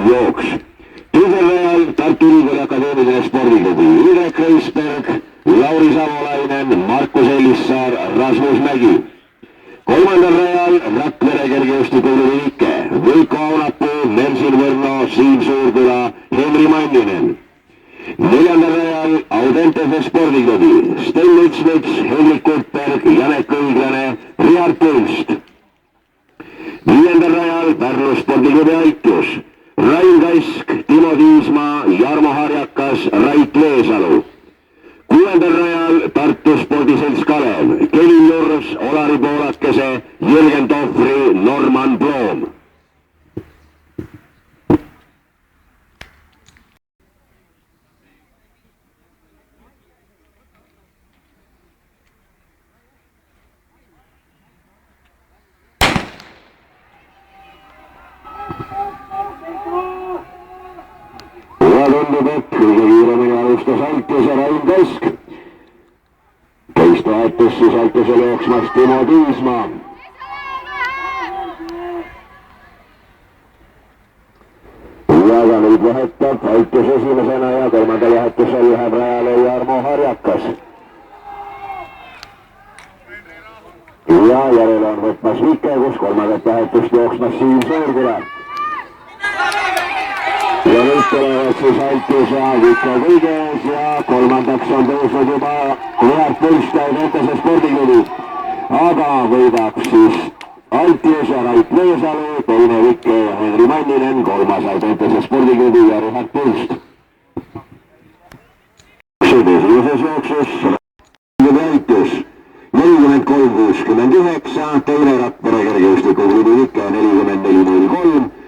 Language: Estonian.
jooks. teisel rajal Tartu Ülikooli Akadeemiline spordiklubi Indrek Reisberg, Lauri Savolainen, Markus Ellissaar, Rasmus Mägi. kolmandal rajal Rakvere kergejõustikuklubi Ike, Veiko Aunapuu, Mersin Võrno, Siim Suurküla, Henri Manninen. neljandal rajal Audentese spordiklubi Sten Litsmets, Hendrik Kurtberg, Janek Õiglane, Richard Pulst. viiendal rajal Pärnu spordiklubi Aitlus Rain Kask, Timo Tiismaa, Jarmo Harjakas, Rait Veesalu. kuuendal rajal Tartu spordiselts Kalev, Kevin Jurs, Olari Poolakese, Jürgen Tohvri, Norman Ploom. tundub, et kõige kiiremini alustas Aitluse Rain Kask. Teist toetus siis Aitlusele jooksmas Timo Tiismaa. ja nüüd vahetab Aitlus esimesena ja kolmandal vahetusel läheb rajale Jarmo Harjakas. ja järele on võtmas Vike, kus kolmandat vahetust jooksmas Siim Suurküla. ja nüüd tulevad siis Aitlus ja Vike kõige ees ja kolmandaks on tõusnud juba Richard Pulst Audentese spordiklubi. aga võidab siis Aitlus ja Rait Veesalu, teine Vike ja Henri Manninen, kolmas Audentese spordiklubi ja Richard Pulst. esimeses jooksus Aitlus 43-69, teine Rakvere kergejõustikuklubi Vike 44-03.